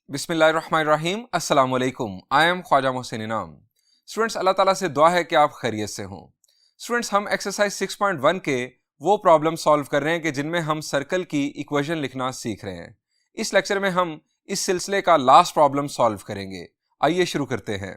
बिस्मिल्लाहिर्रहमानिर्रहीम अस्सलाम वालेकुम। आई एम ख्वाजा मोहसिन इनाम। स्टूडेंट्स, अल्लाह ताला से दुआ है कि आप खैरियत से हों। स्टूडेंट्स, हम एक्सरसाइज 6.1 के वो प्रॉब्लम सॉल्व कर रहे हैं कि जिनमें हम सर्कल की इक्वेशन लिखना सीख रहे हैं। इस लेक्चर में हम इस सिलसिले का लास्ट प्रॉब्लम सॉल्व करेंगे। आइए शुरू करते हैं।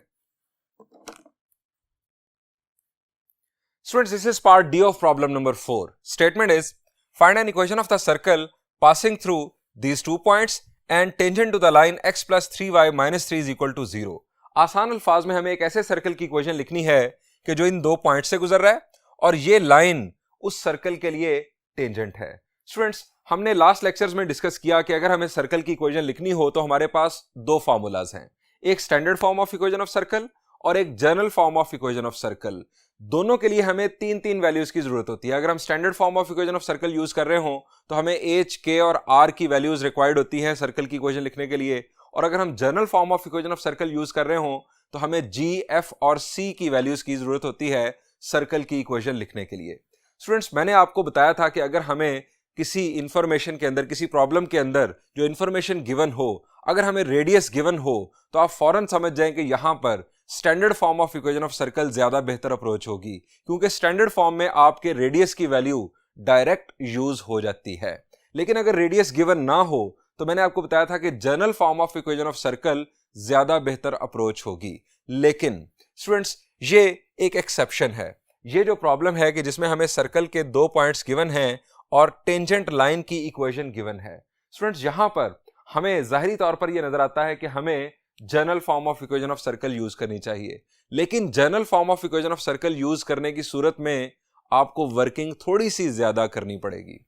Students, this is part D of problem number 4। Statement is find an equation of the circle passing through these 2 points and tangent to the line x plus 3y minus 3 is equal to 0। आसान अल्फाज में हमें एक ऐसे circle की equation लिखनी है कि जो इन 2 पॉइंट से गुजर रहा है और ये लाइन उस सर्कल के लिए टेंजेंट है। स्टूडेंट्स, हमने लास्ट लेक्चर्स में डिस्कस किया कि अगर हमें सर्कल की इक्वेशन लिखनी हो तो हमारे पास 2 फार्मूलाज हैं, एक standard form of equation of circle और एक general form of equation of circle. दोनों के लिए हमें 3 वैल्यूज की जरूरत होती है। अगर हम standard form of equation of circle use कर रहे हो तो हमें h, k और r की वैल्यूज रिक्वायर्ड होती है सर्कल की इक्वेशन लिखने के लिए, और अगर हम general form of equation of circle use कर रहे हो तो हमें g, f और c की वैल्यूज की जरूरत होती है सर्कल की इक्वेशन लिखने के लिए। स्टूडेंट्स, मैंने आपको बताया था कि अगर हमें किसी इंफॉर्मेशन के अंदर, किसी प्रॉब्लम के अंदर जो इंफॉर्मेशन गिवन हो, अगर हमें रेडियस गिवन हो तो आप फौरन समझ जाएं कि यहां पर standard form of equation of circle ज्यादा बेहतर अप्रोच होगी, क्योंकि स्टैंडर्ड फॉर्म में आपके रेडियस की वैल्यू डायरेक्ट यूज हो जाती है। लेकिन अगर रेडियस गिवन ना हो तो मैंने आपको बताया था कि general form of equation of circle ज्यादा बेहतर अप्रोच होगी। लेकिन स्टूडेंट्स, ये एक एक्सेप्शन है। ये जो प्रॉब्लम है कि जिसमें हमें सर्कल के 2 पॉइंट्स गिवन हैं और टेंजेंट लाइन की इक्वेशन गिवन है। स्टूडेंट्स, यहां पर हमें जाहिरी तौर पर यह नजर आता है कि हमें general form of equation of circle use करनी चाहिए, लेकिन general form of equation of circle use करने की सूरत में आपको वर्किंग थोड़ी सी ज्यादा करनी पड़ेगी।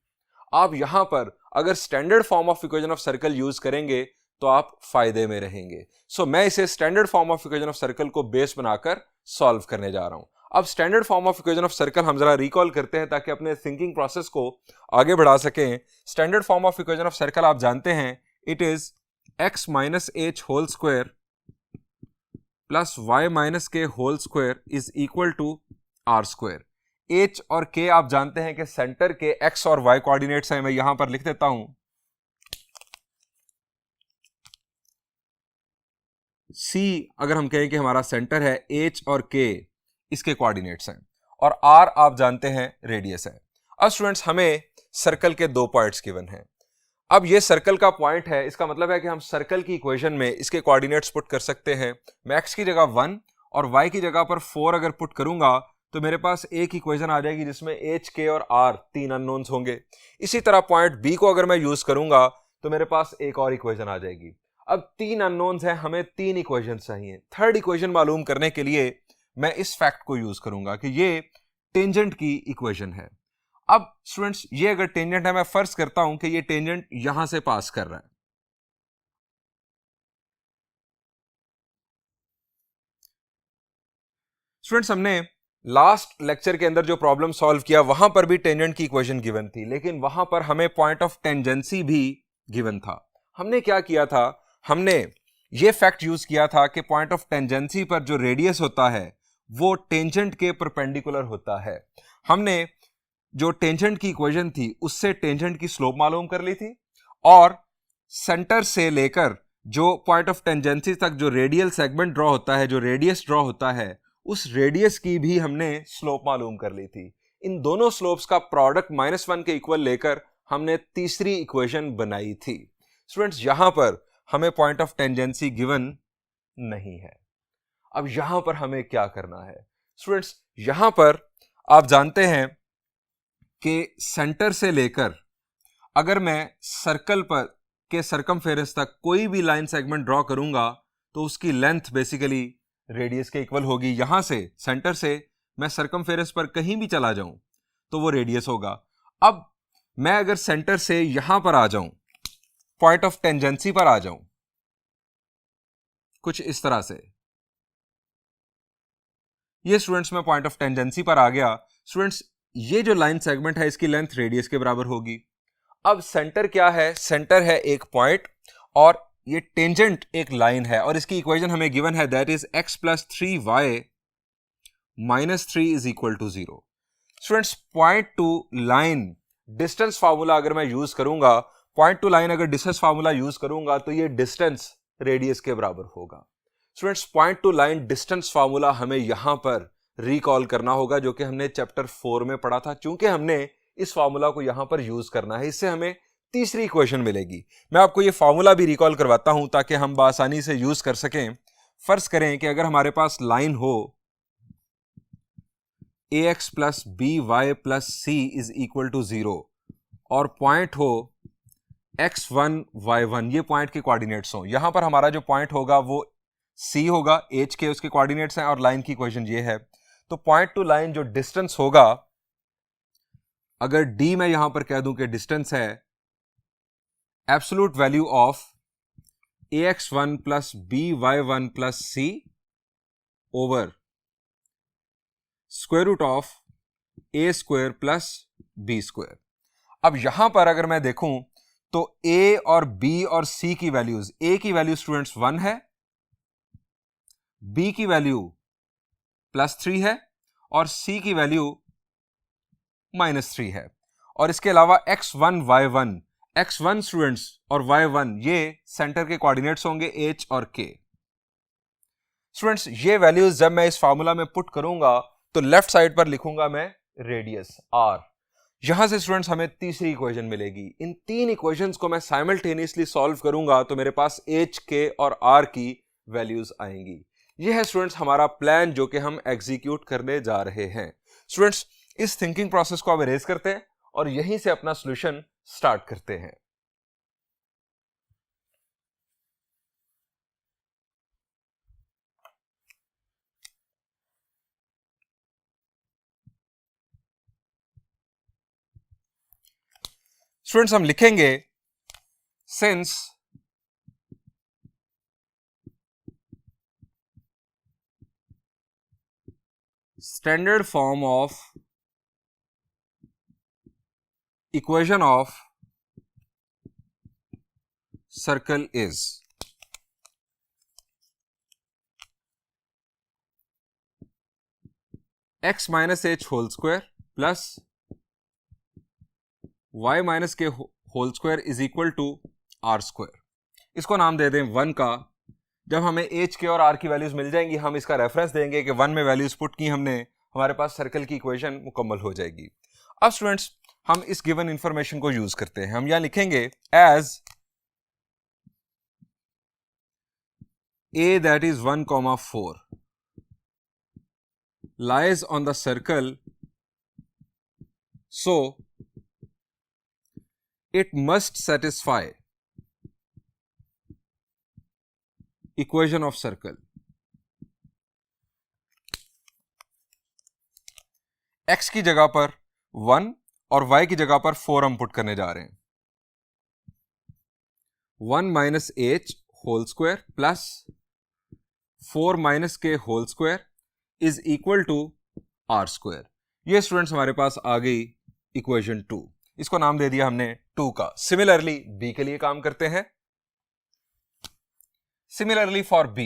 आप यहां पर अगर standard form of equation of circle use करेंगे तो आप फायदे में रहेंगे। सो मैं इसे standard form of equation of circle को बेस बनाकर सॉल्व करने जा रहा हूं। अब standard form of equation of circle हम जरा रिकॉल करते हैं ताकि अपने थिंकिंग प्रोसेस को आगे बढ़ा सकें। Standard form of equation of circle आप जानते हैं, it is x minus H whole square plus y minus के whole square is equal to are square. h और k आप जानते हैं कि सेंटर के x और y कोऑर्डिनेट्स हैं। मैं यहां पर लिख देता हूं c, अगर हम कहें कि हमारा सेंटर है, h और k इसके कोऑर्डिनेट्स हैं, और r आप जानते हैं रेडियस है। अब स्टूडेंट्स, हमें सर्कल के 2 पॉइंट्स गिवन हैं। अब ये सर्कल का पॉइंट है, इसका मतलब है कि हम सर्कल की इक्वेशन में इसके कोऑर्डिनेट्स पुट कर सकते हैं। मैं x की जगह 1 और y की जगह पर 4 अगर पुट करूंगा तो मेरे पास एक इक्वेशन आ जाएगी जिसमें h, k और r 3 अननोन्स होंगे। इसी तरह पॉइंट b को अगर मैं यूज करूंगा तो मेरे पास एक और इक्वेशन आ जाएगी। अब 3 अननोन्स हैं, हमें 3 इक्वेशन चाहिए। थर्ड इक्वेशन मालूम करने के लिए मैं इस फैक्ट को यूज करूंगा कि ये टेंजेंट की इक्वेशन है। अब स्टूडेंट्स, ये अगर टेंजेंट है, मैं फर्ज करता हूं कि ये टेंजेंट यहां से पास कर रहा है। स्टूडेंट्स, हमने लास्ट लेक्चर के अंदर जो प्रॉब्लम सॉल्व किया वहां पर भी टेंजेंट की इक्वेशन गिवन थी, लेकिन वहां पर हमें पॉइंट ऑफ टेंजेंसी भी गिवन था। हमने क्या किया था, हमने ये फैक्ट यूज किया था कि पॉइंट ऑफ टेंजेंसी पर जो रेडियस होता है वो टेंजेंट के परपेंडिकुलर होता है। हमने जो टेंजेंट की इक्वेशन थी उससे टेंजेंट की स्लोप मालूम कर ली थी, और सेंटर से लेकर जो पॉइंट ऑफ टेंजेंसी तक जो रेडियल सेगमेंट ड्रॉ होता है, जो रेडियस ड्रॉ होता है, उस रेडियस की भी हमने स्लोप मालूम कर ली थी। इन दोनों स्लोप्स का प्रोडक्ट -1 के इक्वल लेकर हमने तीसरी इक्वेशन बनाई थी। स्टूडेंट्स, यहां पर हमें पॉइंट ऑफ टेंजेंसी गिवन नहीं है। अब यहां पर हमें क्या करना है? स्टूडेंट्स, यहां पर आप जानते हैं कि सेंटर से लेकर अगर मैं सर्कल पर के सरकमफेरेंस तक कोई भी लाइन सेगमेंट ड्रॉ करूंगा तो उसकी लेंथ बेसिकली रेडियस के इक्वल होगी। यहां से, सेंटर से मैं सरकमफेरेंस पर कहीं भी चला जाऊं तो वो रेडियस होगा। अब मैं अगर सेंटर से यहां पर आ जाऊं, पॉइंट ऑफ टेंजेंसी पर आ जाऊं, कुछ इस तरह से, ये स्टूडेंट्स मैं पॉइंट ऑफ टेंजेंसी पर आ गया। स्टूडेंट्स, ये जो लाइन सेगमेंट है इसकी लेंथ रेडियस के बराबर होगी। अब सेंटर क्या है? सेंटर है एक पॉइंट और ये टेंजेंट एक लाइन है, और इसकी इक्वेशन हमें गिवन है, that is x plus 3y minus 3 is equal to 0। Students, point to line distance formula अगर मैं यूज करूंगा, पॉइंट टू लाइन अगर डिस्टेंस फार्मूला यूज करूंगा तो ये डिस्टेंस रेडियस के बराबर होगा। Students, point to line distance formula हमें यहां पर रिकॉल करना होगा, जो कि हमने चैप्टर 4 में पढ़ा था। चूंकि हमने इस फार्मूला को यहां पर यूज करना है, इससे हमें तीसरी इक्वेशन मिलेगी। मैं आपको ये फार्मूला भी रिकॉल करवाता हूं ताकि हम आसानी से यूज कर सकें। फर्ज करें कि अगर हमारे पास लाइन हो ax plus B Y plus C is equal to 0 और पॉइंट हो x1 y1, ये पॉइंट के कोऑर्डिनेट्स हो। यहां पर हमारा जो पॉइंट होगा वो c होगा, h के उसके कोऑर्डिनेट्स हैं, और लाइन की इक्वेशन ये है। तो पॉइंट टू लाइन जो डिस्टेंस होगा, अगर d मैं यहां पर कह दूं कि डिस्टेंस है absolute value of ax1 plus by1 plus c over square root of a square plus b square. अब यहां पर अगर मैं देखूं तो a और b और c की वैल्यूज, a की वैल्यू स्टूडेंट्स 1 है, b की वैल्यू +3 है और c की वैल्यू -3 है। और इसके अलावा x1 y1, x1 स्टूडेंट्स और y1 ये सेंटर के कोऑर्डिनेट्स होंगे h और k। स्टूडेंट्स, ये वैल्यूज जब मैं इस फार्मूला में पुट करूंगा तो लेफ्ट साइड पर लिखूंगा मैं रेडियस r। यहां से स्टूडेंट्स हमें तीसरी इक्वेशन मिलेगी। इन तीन इक्वेशंस को मैं साइमल्टेनियसली सॉल्व करूंगा तो मेरे पास h, k और r की वैल्यूज आएंगी। यह है स्टूडेंट्स हमारा प्लान जो कि हम एग्जीक्यूट करने जा रहे हैं। स्टूडेंट्स, इस थिंकिंग प्रोसेस को अब इरेज करते हैं और यहीं से अपना सॉल्यूशन स्टार्ट करते हैं। स्टूडेंट्स, हम लिखेंगे since standard form of equation of circle is x minus H whole square plus y minus के whole square is equal to are square. इसको नाम दे दें 1 का। जब हमें h, k और r की वैल्यूज मिल जाएंगी, हम इसका रेफरेंस देंगे कि 1 में वैल्यूज पुट की हमने, हमारे पास सर्कल की इक्वेशन मुकम्मल हो जाएगी। अब स्टूडेंट्स, हम इस गिवन इंफॉर्मेशन को यूज करते हैं। हम यहां लिखेंगे as a that is 1,4 lies on the circle, so it must satisfy equation of circle। x की जगह पर 1 और y की जगह पर 4 हम पुट करने जा रहे हैं। 1 minus H whole square plus 4 minus के whole square is equal to are square. ये स्टूडेंट्स हमारे पास आ गई इक्वेशन 2। इसको नाम दे दिया हमने 2 का। सिमिलरली b के लिए काम करते हैं। सिमिलरली फॉर b,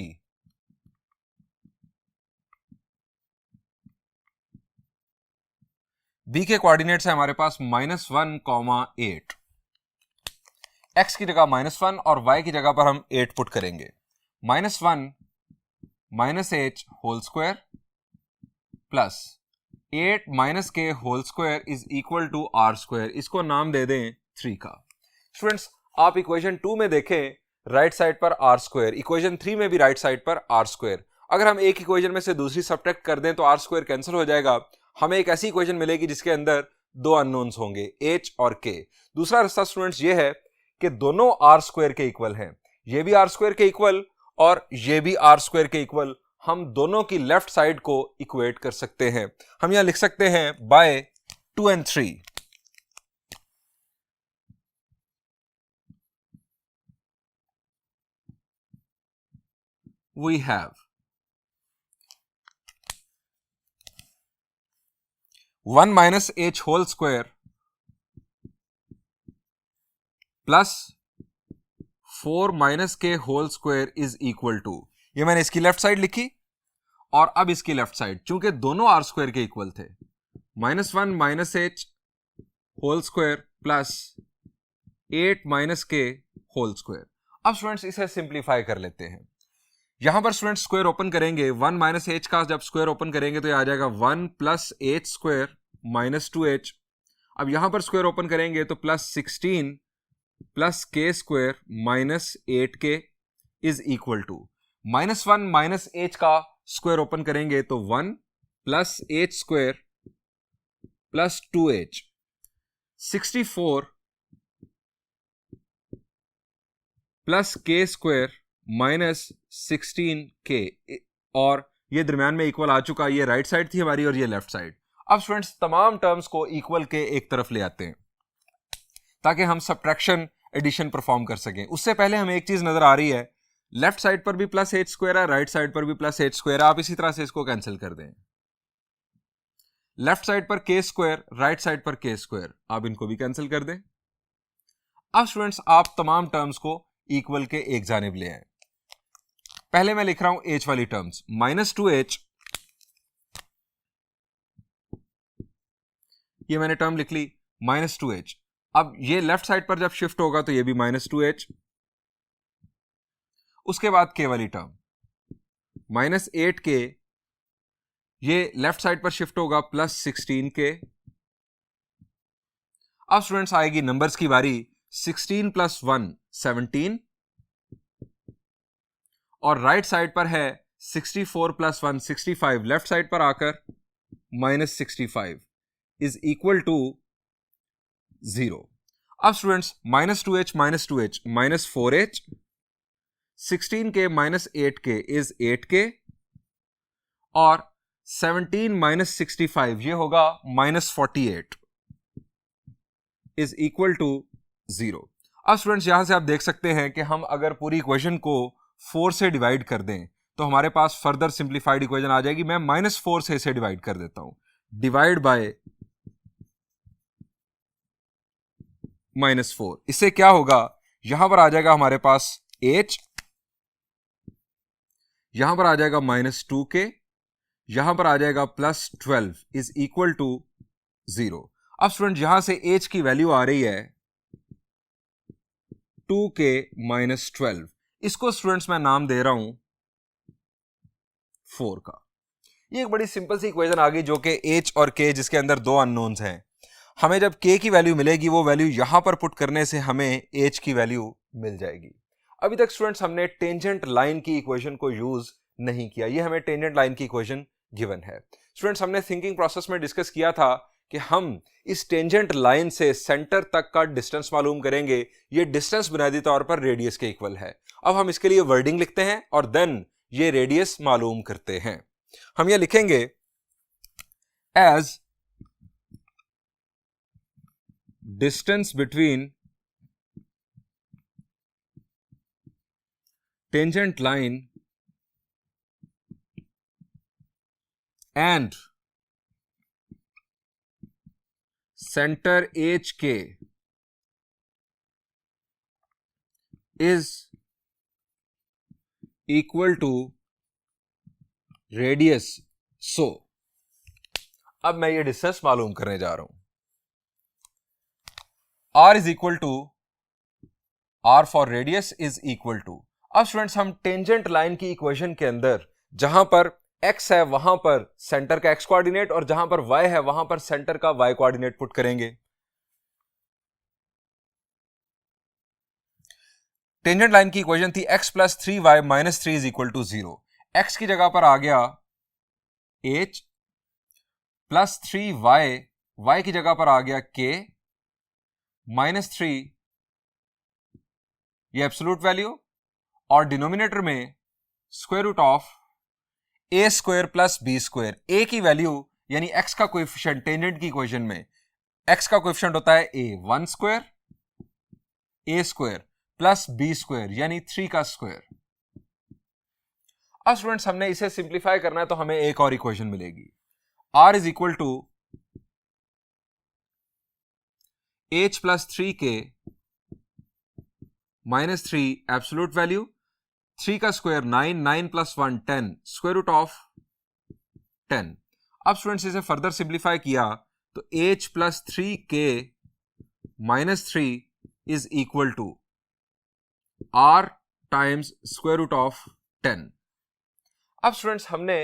b के कोऑर्डिनेट्स है हमारे पास -1,8। x की जगह -1 और y की जगह पर हम 8 पुट करेंगे। -1 minus H whole square plus 8 minus के whole square is equal to are square. इसको नाम दे दें 3 का। स्टूडेंट्स, आप इक्वेशन 2 में देखें राइट साइड पर आर स्क्वायर, इक्वेशन 3 में भी राइट साइड पर आर स्क्वायर। अगर हम एक इक्वेशन में से दूसरी सब्ट्रैक्ट कर दें तो आर स्क्वायर कैंसिल हो जाएगा। हमें एक ऐसी इक्वेशन मिलेगी जिसके अंदर 2 अननोन्स होंगे, h और k। दूसरा रास्ता स्टूडेंट्स ये है कि दोनों आर स्क्वायर के इक्वल हैं, ये भी आर स्क्वायर के इक्वल और ये भी आर स्क्वायर के इक्वल। हम दोनों की लेफ्ट साइड को इक्वेट कर सकते हैं। हम यहां लिख सकते हैं bye 2 and 3। we have 1 minus h whole square plus 4 minus के whole square is equal to, ये मैंने इसकी लेफ्ट साइड लिखी और अब इसकी लेफ्ट साइड, चूंकि दोनों आर स्क्वायर के इक्वल थे, -1 minus H whole square plus 8 minus के होल स्क्वायर। अब स्टूडेंट्स इसे सिंप्लीफाई कर लेते हैं। यहां पर स्टूडेंट्स स्क्वायर ओपन करेंगे, 1 माइनस एच का जब स्क्वायर ओपन करेंगे तो ये आ जाएगा 1 plus H square minus 2h। अब यहां पर स्क्वायर ओपन करेंगे तो plus 16 plus K square minus 8k is equal to -1 minus H का स्क्वायर ओपन करेंगे तो 1 plus H square plus 2h, 64 plus K square minus 16k, और ये दरम्यान में इक्वल आ चुका। ये राइट साइड थी हमारी और ये लेफ्ट साइड। अब स्टूडेंट्स तमाम टर्म्स को इक्वल के एक तरफ ले आते हैं ताकि हम सब्ट्रैक्शन एडिशन परफॉर्म कर सकें। उससे पहले हमें एक चीज नजर आ रही है, लेफ्ट साइड पर भी प्लस एच स्क्वायर है, राइट साइड पर भी प्लस एच स्क्वायर है। आप इसी तरह से इसको कैंसिल कर दें। लेफ्ट साइड पर के स्क्वायर, राइट साइड पर के स्क्वायर, आप इनको भी कैंसिल कर दें। अब स्टूडेंट्स आप तमाम टर्म्स को इक्वल के एक जानिब ले आए। पहले मैं लिख रहा हूं एच वाली टर्म्स, -2h, ये मैंने टर्म लिख ली -2h। अब ये लेफ्ट साइड पर जब शिफ्ट होगा तो ये भी -2h। उसके बाद के वाली टर्म -8k, ये लेफ्ट साइड पर शिफ्ट होगा प्लस 16k। अब स्टूडेंट्स आएगी नंबर्स की बारी, 16 प्लस 1 17, और राइट साइड पर है 64 प्लस 1 65, लेफ्ट साइड पर आकर -65 इज इक्वल टू 0। अब students -2h -4h, 16k minus 8k is 8k, और 17 माइनस 65 ये होगा -48 इज इक्वल टू 0। अब स्टूडेंट्स यहां से आप देख सकते हैं कि हम अगर पूरी इक्वेशन को 4 से डिवाइड कर दें तो हमारे पास फर्दर सिंप्लीफाइड इक्वेशन आ जाएगी। मैं -4 से इसे डिवाइड कर देता हूं, डिवाइड बाय -4। इससे क्या होगा, यहां पर आ जाएगा हमारे पास h, यहां पर आ जाएगा -2k, यहां पर आ जाएगा +12 इज इक्वल टू 0। अब स्टूडेंट यहां से h की वैल्यू आ रही है 2k -12। इसको स्टूडेंट्स मैं नाम दे रहा हूं 4 का। ये एक बड़ी सिंपल सी इक्वेशन आ गई जो कि h और k जिसके अंदर दो अननोन्स हैं। हमें जब k की वैल्यू मिलेगी वो वैल्यू यहां पर पुट करने से हमें h की वैल्यू मिल जाएगी। अभी तक स्टूडेंट्स हमने टेंजेंट लाइन की इक्वेशन को यूज नहीं किया, ये हमें टेंजेंट लाइन की इक्वेशन गिवन है। स्टूडेंट्स हमने थिंकिंग प्रोसेस में डिस्कस किया था कि हम इस टेंजेंट लाइन से सेंटर तक का डिस्टेंस मालूम करेंगे। ये डिस्टेंस बुनियादी तौर पर रेडियस के इक्वल है। अब हम इसके लिए वर्डिंग लिखते हैं और देन ये रेडियस मालूम करते हैं। हम ये लिखेंगे as distance between tangent line and center HK is equal to radius। so अब मैं ये डिस्टेंस मालूम करने जा रहा हूं। R is equal to R for radius is equal to। अब स्टूडेंट्स हम टेंजेंट लाइन की इक्वेशन के अंदर जहां पर x है वहां पर सेंटर का x कोऑर्डिनेट और जहां पर y है वहां पर सेंटर का y कोऑर्डिनेट पुट करेंगे। टेंजेंट लाइन की इक्वेशन थी x plus 3y minus 3 is equal to 0। x की जगह पर आ गया h प्लस 3y, y की जगह पर आ गया k माइनस 3, ये एब्सोल्यूट वैल्यू, और डिनोमिनेटर में square root of A square plus B square. A की वैल्यू यानी एक्स का कोएफिशिएंट टेंजेंट की इक्वेशन में एक्स का कोएफिशिएंट होता है A 1 square, A square plus B square यानी 3 का स्क्वायर। अब स्टूडेंट्स हमने इसे सिंप्लीफाई करना है तो हमें एक और इक्वेशन मिलेगी। R is equal to H plus 3k minus 3 absolute value, 3 का स्क्वायर 9, 9 प्लस 1 10, स्क्वायर रूट ऑफ 10। अब स्टूडेंट्स इसे फर्दर सिंप्लीफाई किया तो h plus 3k minus 3 is equal to r times square root of 10। अब स्टूडेंट्स हमने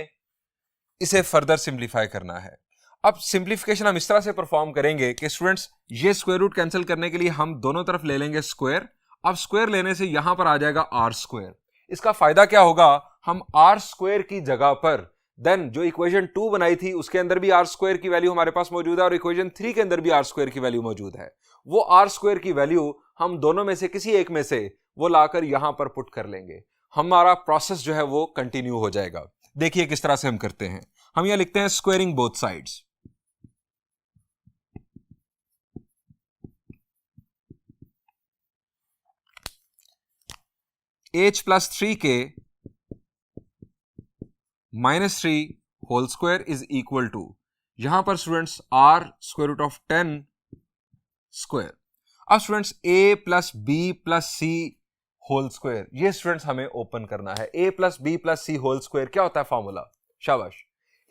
इसे फर्दर सिंप्लीफाई करना है। अब सिंप्लीफिकेशन हम इस तरह से परफॉर्म करेंगे कि स्टूडेंट्स ये स्क्वायर रूट कैंसिल करने के लिए हम दोनों तरफ ले लेंगे स्क्वायर। अब स्क्वायर लेने से यहां पर आ जाएगा आर स्क्वायर। इसका फायदा क्या होगा, हम आर स्क्वायर की जगह पर देन जो इक्वेशन 2 बनाई थी उसके अंदर भी आर स्क्वायर की वैल्यू हमारे पास मौजूद है और इक्वेशन 3 के अंदर भी आर स्क्वायर की वैल्यू मौजूद है। वो आर स्क्वायर की वैल्यू हम दोनों में से किसी एक में से वो लाकर यहां पर पुट कर लेंगे। हमारा प्रोसेस जो है वो कंटिन्यू हो जाएगा। देखिए किस तरह से हम करते हैं। हम यहां लिखते हैं squaring both sides. h+3k -3 whole square is equal to, यहां पर students r square root of 10 square. अब students a plus b plus c whole square, ये स्टूडेंट्स हमें ओपन करना है। a plus b plus c whole square क्या होता है फॉर्मूला, शाबाश,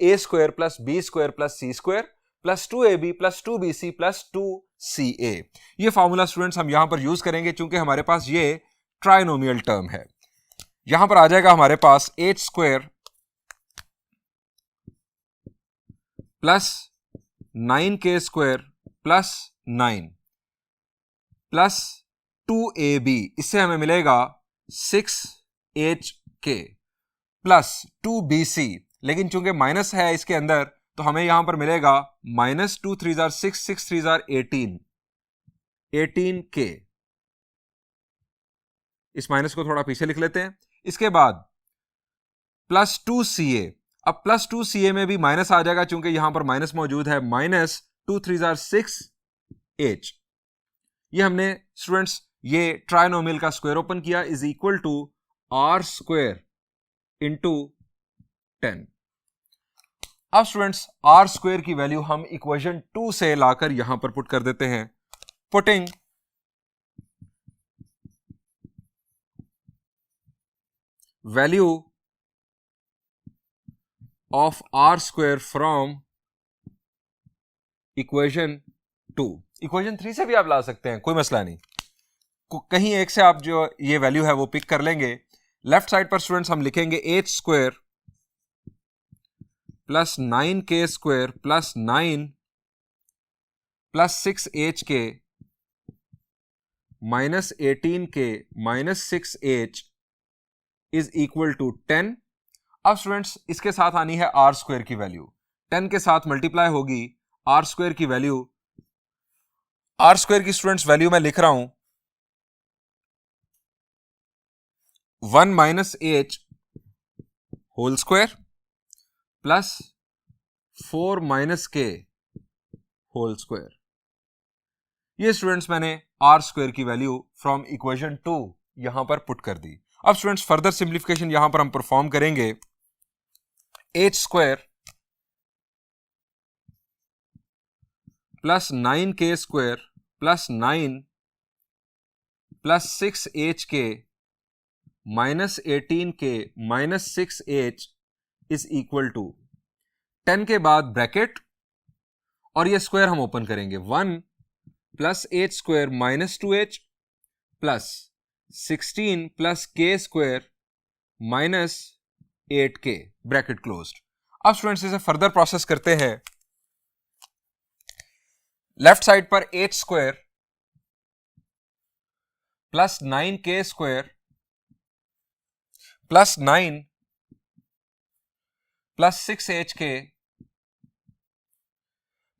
a square plus b square plus c square plus 2ab plus 2bc plus 2ca। ये formula students हम यहां पर यूज करेंगे चूंकि हमारे पास ये ट्राइनोमियल टर्म है। यहां पर आ जाएगा हमारे पास h square plus 9k square plus 9 plus 2ab, इससे हमें मिलेगा 6hk प्लस 2bc, लेकिन चूंकि माइनस है इसके अंदर तो हमें यहां पर मिलेगा माइनस 2 3 6 6 3 18k। इस माइनस को थोड़ा पीछे लिख लेते हैं। इसके बाद प्लस 2ca, अब प्लस 2ca में भी माइनस आ जाएगा चूंकि यहां पर माइनस मौजूद है, माइनस 2 3 6h। ये हमने स्टूडेंट्स ये ट्राइनोमियल का स्क्वायर ओपन किया is equal to are square into 10। अब स्टूडेंट्स आर स्क्वायर की वैल्यू हम इक्वेशन 2 से लाकर यहां पर पुट कर देते हैं। Putting value of R square from equation 2, equation 3 से भी आप ला सकते हैं, कोई मसला नहीं, कहीं एक से आप जो ये वैल्यू है वो पिक कर लेंगे। लेफ्ट साइड पर स्टूडेंट्स हम लिखेंगे h square plus 9k square plus 9 plus 6hk minus 18k minus 6h is equal to 10। अब स्टूडेंट्स इसके साथ आनी है आर स्क्वायर की वैल्यू, 10 के साथ मल्टीप्लाई होगी आर स्क्वायर की वैल्यू। आर स्क्वायर की स्टूडेंट्स वैल्यू मैं लिख रहा हूं 1 minus h whole square plus 4 minus k whole square. ये स्टूडेंट्स मैंने आर स्क्वायर की वैल्यू फ्रॉम इक्वेशन 2 यहां पर पुट कर दी। अब स्टूडेंट्स फर्दर सिंप्लीफिकेशन यहां पर हम परफॉर्म करेंगे। h square plus 9k square plus 9 plus 6hk minus 18k minus 6h is equal to 10 के बाद ब्रैकेट और ये स्क्वायर हम ओपन करेंगे 1 plus h square minus 2h plus 16 plus k square minus 8k bracket closed. अब students इसे further process करते हैं। लेफ्ट साइड पर h square plus 9k square plus 9 plus 6hk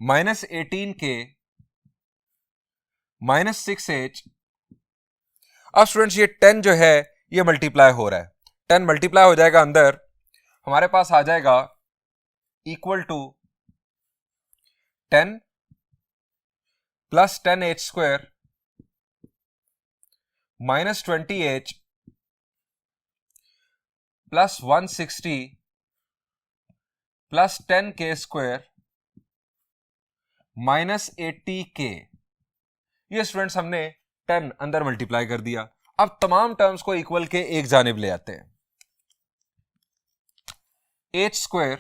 minus 18k minus 6h। अब students ये 10 जो है ये मल्टीप्लाई हो रहा है, 10 मल्टीप्लाई हो जाएगा अंदर, हमारे पास आ जाएगा equal to 10 plus 10h square minus 20h plus 160 plus 10k square minus 80k। ये स्टूडेंट्स हमने 10 अंदर मल्टीप्लाई कर दिया। अब तमाम टर्म्स को इक्वल के एक जानिब ले आते हैं। h स्क्वायर,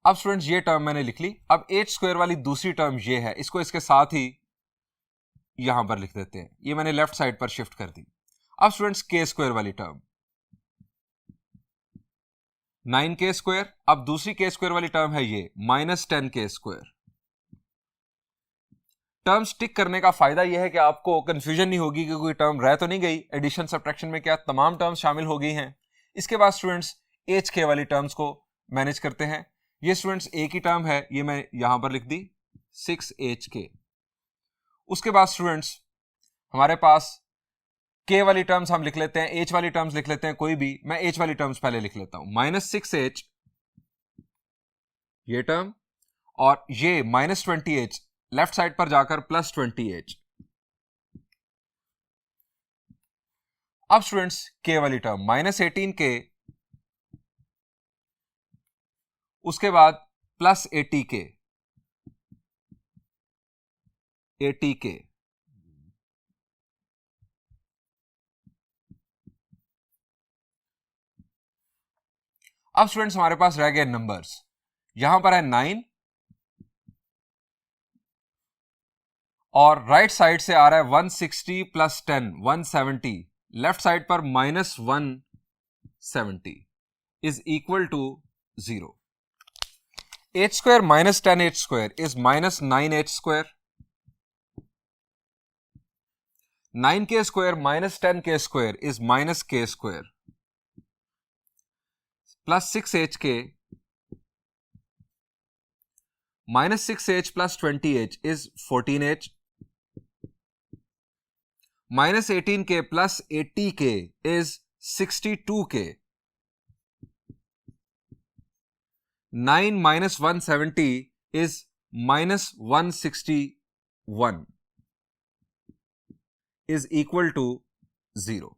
अब स्टूडेंट्स ये टर्म मैंने लिख ली। अब h स्क्वायर वाली दूसरी टर्म ये है, इसको इसके साथ ही यहां पर लिख देते हैं। ये मैंने लेफ्ट साइड पर शिफ्ट कर दी। अब स्टूडेंट्स के स्क्वायर वाली टर्म 9k स्क्वायर, अब दूसरी के स्क्वायर वाली टर्म है ये -10k स्क्वायर। टर्म्स टिक करने का फायदा यह है कि आपको कंफ्यूजन नहीं होगी कि कोई टर्म रह तो नहीं गई, एडिशन सब्ट्रैक्शन में क्या तमाम टर्म्स शामिल हो गई हैं। इसके बाद स्टूडेंट्स एच के वाली टर्म्स को मैनेज करते हैं। ये स्टूडेंट्स ए की टर्म है, ये मैं यहां पर लिख दी 6hk। उसके बाद स्टूडेंट्स हमारे पास के वाली टर्म्स हम लिख लेते हैं, एच वाली टर्म्स लिख लेते हैं कोई भी। मैं एच वाली टर्म्स पहले लिख लेता हूं, -6h ये टर्म, और ये -20h लेफ्ट साइड पर जाकर +20h। अब स्टूडेंट्स के वाली टर्म -18k, उसके बाद +80k, 80k। अब स्टूडेंट्स हमारे पास रह गए नंबर्स, यहां पर है 9 और राइट साइड से आ रहा है 160 + 10 170, लेफ्ट साइड पर -170 is equal to 0। h² - 10h² is -9h²। 9k² - 10k² is -k² plus 6hk -6h plus 20h is 14h, -18k plus 80k is 62k, 9 minus 170 is -161 is equal to 0।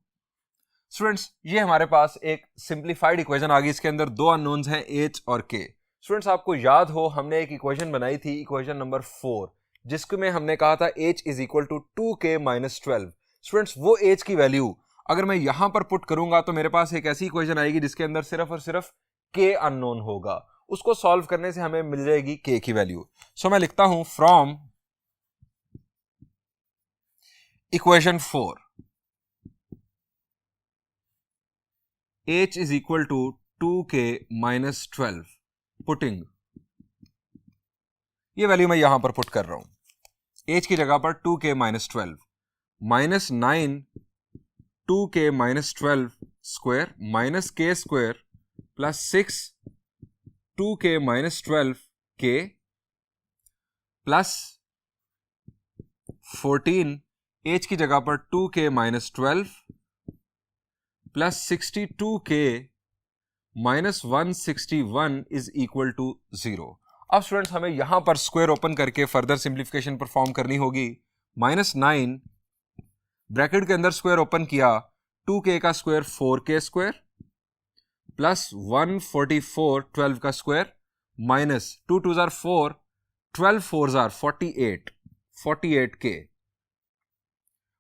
Students ये हमारे पास एक simplified equation आ गई, इसके अंदर दो unknowns हैं h और k। Students आपको याद हो हमने एक इक्वेशन बनाई थी, इक्वेशन नंबर 4, जिसमें हमने कहा था h is equal to 2k - 12। Students वो h की वैल्यू अगर मैं यहां पर पुट करूंगा तो मेरे पास एक ऐसी इक्वेशन आएगी जिसके अंदर सिर्फ और सिर्फ k अननोन होगा। उसको सॉल्व करने से हमें मिल जाएगी k की वैल्यू। सो मैं लिखता हूं from equation 4 h is equal to 2k minus 12, putting ये वैल्यू मैं यहां पर पुट कर रहा हूं, h की जगह पर 2k minus 12 -9 2k minus 12 square minus k square plus 6 2k minus 12k plus 14 h की जगह पर 2k minus 12 plus 62k minus 161 is equal to 0। अब स्टूडेंट्स हमें यहां पर स्क्वायर ओपन करके फर्दर सिंप्लीफिकेशन परफॉर्म करनी होगी। -9 ब्रैकेट के अंदर स्क्वायर ओपन किया, 2k का स्क्वायर 4k स्क्वायर प्लस 144 12 का square minus 2 2 jar 4 12 4 jar 48 48k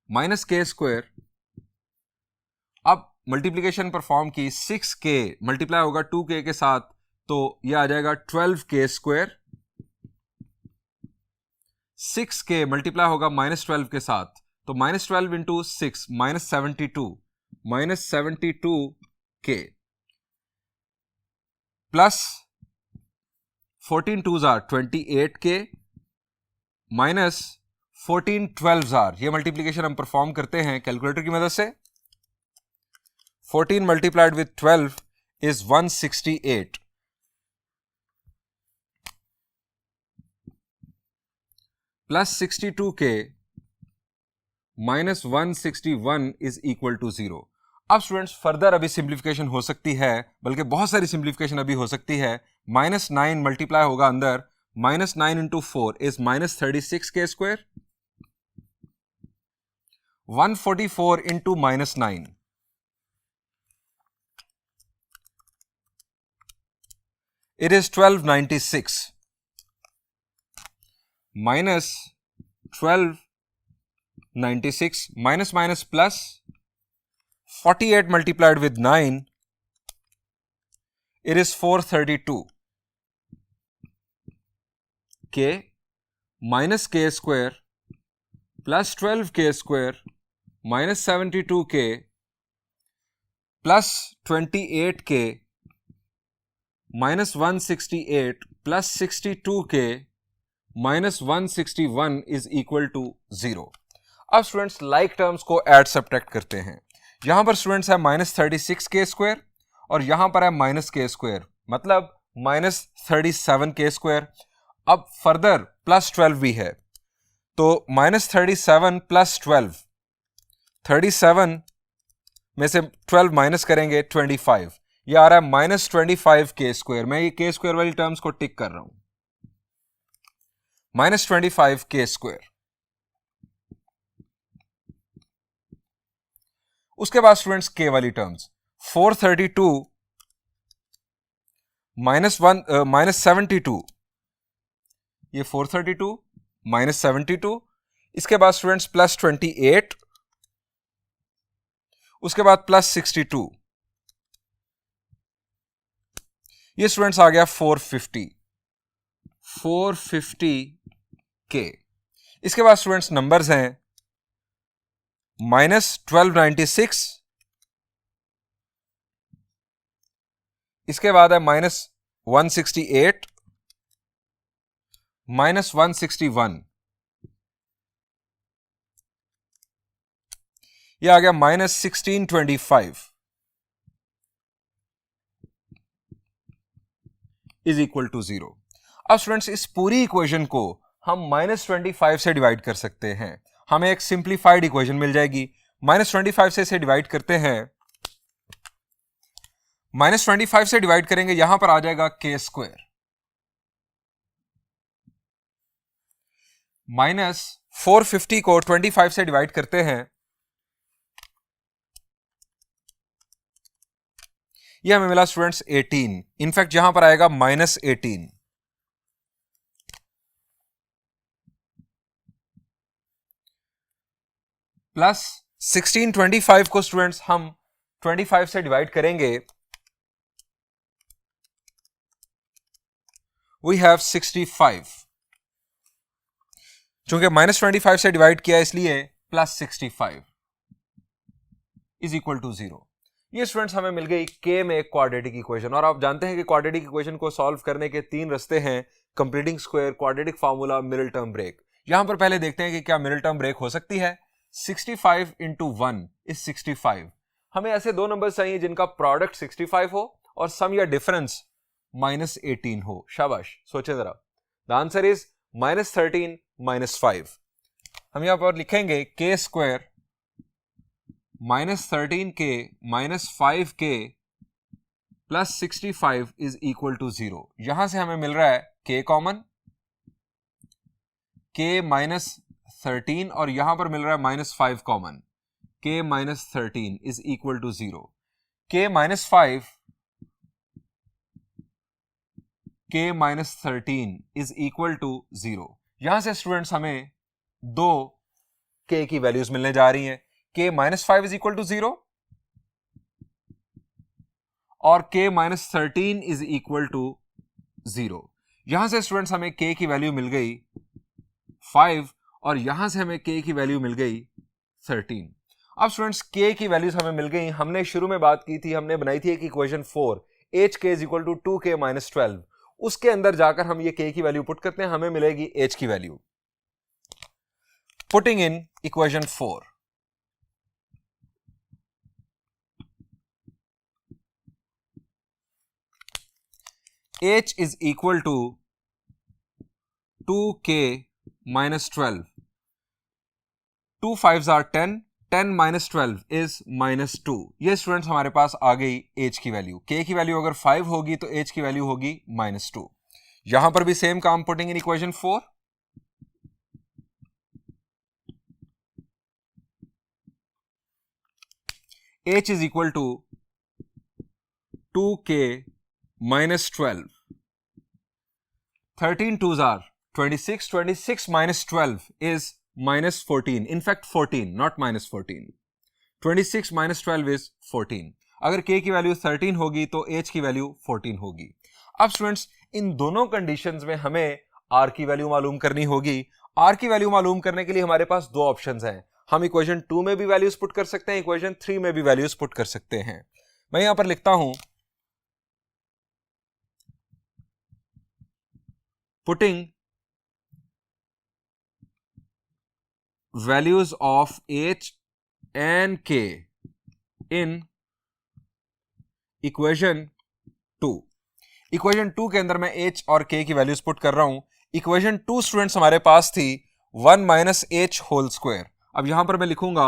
minus k square. अब मल्टीप्लीकेशन परफॉर्म की, 6k मल्टीप्लाई होगा 2k के साथ तो यह आ जाएगा 12k स्क्वायर, 6k मल्टीप्लाई होगा -12 के साथ तो -12 into 6 -72k plus 14 2 jar 28k minus 14 12 jar, ये मल्टीप्लीकेशन हम परफॉर्म करते हैं कैलकुलेटर की मदद से। 14 multiplied with 12 is 168 plus 62k minus 161 is equal to 0। अब स्टूडेंट्स फर्दर अभी सिंप्लीफिकेशन हो सकती है, बल्कि बहुत सारी सिंप्लीफिकेशन अभी हो सकती है। -9 मल्टीप्लाई होगा अंदर, -9 into 4 is -36k square, 144 into -9 it is 1296 minus 1296 minus minus plus 48 multiplied with 9 it is 432 k minus k square plus 12k square minus 72k plus 28k minus 168 plus 62k minus 161 is equal to 0। अब students like terms को add subtract करते हैं। यहां पर students है -36k² और यहां पर है -k², मतलब -37k²। अब फर्दर +12 भी है, तो -37 + 12, 37 में से 12 माइनस करेंगे 25, ये आ रहा है -25k²। मैं ये k² वाली टर्म्स को टिक कर रहा हूं, -25k²। उसके बाद स्टूडेंट्स k वाली टर्म्स 432 -72, ये 432 -72। इसके बाद स्टूडेंट्स +28, उसके बाद +62, ये स्टूडेंट्स आ गया 450k। इसके बाद स्टूडेंट्स नंबर्स हैं -1296, इसके बाद है -168, -161, ये आ गया -1625 इज इक्वल टू 0। अब स्टूडेंट्स इस पूरी इक्वेशन को हम -25 से डिवाइड कर सकते हैं, हमें एक सिंप्लीफाइड इक्वेशन मिल जाएगी। -25 से इसे डिवाइड करते हैं, -25 से डिवाइड करेंगे, यहां पर आ जाएगा k², -450 को 25 से डिवाइड करते हैं, ये हमें मिला स्टूडेंट्स 18। इनफैक्ट यहां पर आएगा -18, प्लस 1625 को स्टूडेंट्स हम 25 से डिवाइड करेंगे, वी हैव 65। चूंकि -25 से डिवाइड किया इसलिए +65 इज इक्वल टू 0। ये स्टूडेंट्स हमें मिल गई के में एक क्वाड्रेटिक इक्वेशन। और आप जानते हैं कि क्वाड्रेटिक इक्वेशन को सॉल्व करने के 3 रास्ते हैं, completing square, quadratic formula, middle term break. यहां पर पहले देखते हैं कि क्या मिडिल टर्म ब्रेक हो सकती है। 65 × 1 इज 65। हमें ऐसे दो नंबर चाहिए जिनका प्रोडक्ट 65 हो और सम या डिफरेंस -18 हो। शाबाश, सोचे जरा। The answer is -13 -5। हम यहां पर लिखेंगे k² -13k -5k plus 65 is equal to 0। यहां से हमें मिल रहा है k कॉमन, k -13, और यहां पर मिल रहा है -5 common, k -13 is equal to 0। k -5 k -13 is equal to 0। यहां से स्टूडेंट्स हमें दो k की वैल्यूज मिलने जा रही हैं, k -5 इज इक्वल टू 0 और k -13 इज इक्वल टू 0। यहां से स्टूडेंट्स हमें k की वैल्यू मिल गई 5 और यहां से हमें k की वैल्यू मिल गई 13। अब स्टूडेंट्स k की वैल्यूज हमें मिल गई। हमने शुरू में बात की थी, हमने बनाई थी एक equation 4, hk is equal to 2k -12। उसके अंदर जाकर हम ये k की वैल्यू पुट करते हैं, हमें मिलेगी h की value. Putting in equation 4, h is equal to 2k -12, 2 5s are 10, 10 minus 12 is -2। ये स्टूडेंट्स हमारे पास आ गई h की वैल्यू। k की वैल्यू अगर 5 होगी तो h की वैल्यू होगी -2। यहां पर भी सेम काम, putting in equation 4, h is equal to 2k -12, 13 2s are 26, 26 minus 12 is -14, in fact 14, not -14, 26 minus 12 is 14। अगर k की वैल्यू 13 होगी तो h की वैल्यू 14 होगी। अब स्टूडेंट्स इन दोनों कंडीशंस में हमें r की वैल्यू मालूम करनी होगी। r की वैल्यू मालूम करने के लिए हमारे पास दो ऑप्शंस हैं। हम इक्वेशन 2 में भी वैल्यूज पुट कर सकते हैं, इक्वेशन 3 में भी वैल्यूज पुट कर सकते हैं। मैं यहां पर लिखता हूं putting values of h and k in equation 2। Equation 2 के अंदर मैं h और k की वैल्यूज पुट कर रहा हूं। इक्वेशन 2 स्टूडेंट्स हमारे पास थी 1 माइनस एच होल स्क्वायर। अब यहां पर मैं लिखूंगा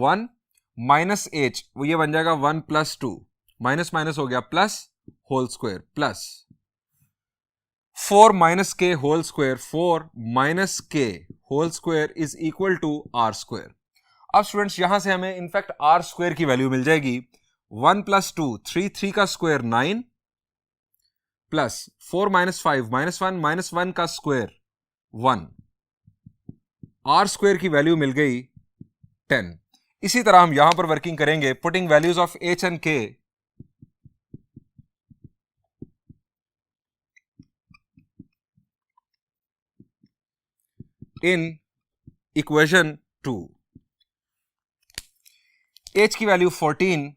1 माइनस एच, वो ये बन जाएगा 1 प्लस 2, माइनस माइनस हो गया plus whole square, plus 4 minus के होल स्क्वायर, 4 माइनस के whole square is equal to are square. अब स्टूडेंट्स यहां से हमें इनफैक्ट आर स्क्वायर की वैल्यू मिल जाएगी 1 प्लस 2, 3, 3 का स्क्वायर 9, प्लस 4 माइनस 5 माइनस 1 का स्क्वायर 1, आर स्क्वायर की वैल्यू मिल गई 10। इसी तरह हम यहां पर वर्किंग करेंगे, putting values of h and k in equation 2। h की वैल्यू 14,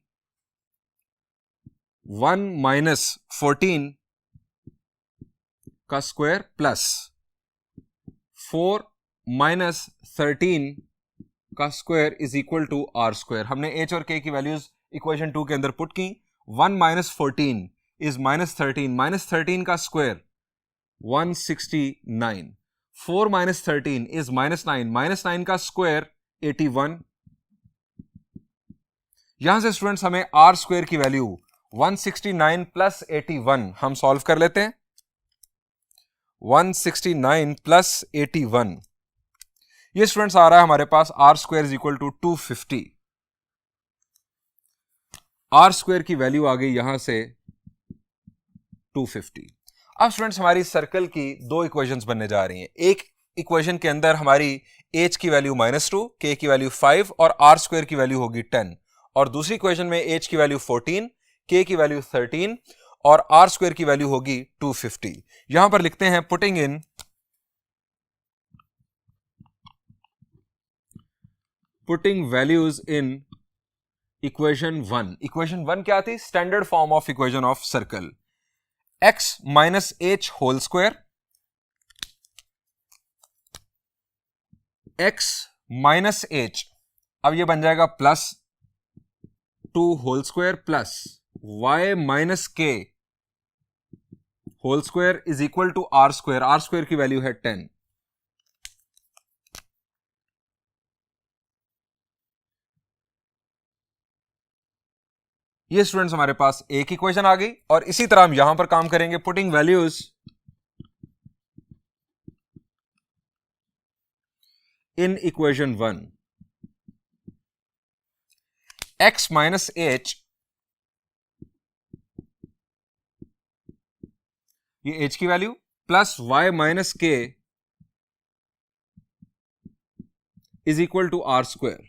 1 माइनस 14 का स्क्वायर प्लस 4 माइनस 13 का square is equal to are square. हमने h और k की वैल्यूज इक्वेशन 2 के अंदर पुट की। 1 माइनस 14 इज माइनस 13, माइनस 13 का square 169, 4 minus 13 is minus 9, minus 9 का स्क्वायर 81। यहां से स्टूडेंट्स हमें आर स्क्वायर की वैल्यू 169 प्लस 81 हम सॉल्व कर लेते हैं। 169 प्लस 81, ये स्टूडेंट्स आ रहा है हमारे पास R square is equal to 250। R square की वैल्यू आ गई यहां से 250। अब स्टूडेंट्स हमारी सर्कल की दो इक्वेशंस बनने जा रही हैं। एक इक्वेशन के अंदर हमारी h की वैल्यू -2, k की वैल्यू 5 और आर स्क्वायर की वैल्यू होगी 10, और दूसरी इक्वेशन में h की वैल्यू 14, k की वैल्यू 13 और आर स्क्वायर की वैल्यू होगी 250। यहां पर लिखते हैं putting in values in equation 1। Equation 1 क्या थी? Standard form of equation of circle, x minus H whole square, x minus H, अब ये बन जाएगा plus 2 whole square plus y minus के whole square is equal to are square. R square की value है 10। ये स्टूडेंट्स हमारे पास एक इक्वेशन आ गई, और इसी तरह हम यहां पर काम करेंगे, putting values in equation 1। x minus h, ये h की value, plus y minus k is equal to are square.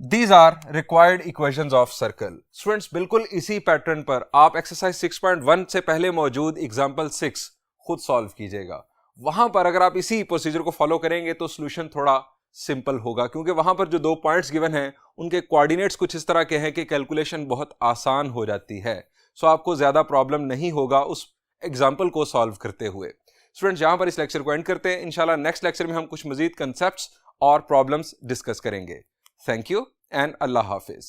These are required equations of circle. Students बिल्कुल इसी पैटर्न पर आप एक्सरसाइज 6.1 से पहले मौजूद एग्जाम्पल 6 खुद सॉल्व कीजिएगा। वहां पर अगर आप इसी प्रोसीजर को फॉलो करेंगे तो सोल्यूशन थोड़ा सिंपल होगा, क्योंकि वहां पर जो 2 पॉइंट्स गिवन हैं उनके कोऑर्डिनेट्स कुछ इस तरह के हैं कि कैलकुलेशन बहुत आसान हो जाती है। सो आपको ज्यादा प्रॉब्लम नहीं होगा उस एग्जाम्पल को सॉल्व करते हुए। स्टूडेंट्स यहां पर इस लेक्चर को एंड करते हैं। इंशाल्लाह नेक्स्ट लेक्चर में हम कुछ मजीद कंसेप्ट्स और प्रॉब्लम्स डिस्कस करेंगे। Thank you and Allah Hafiz.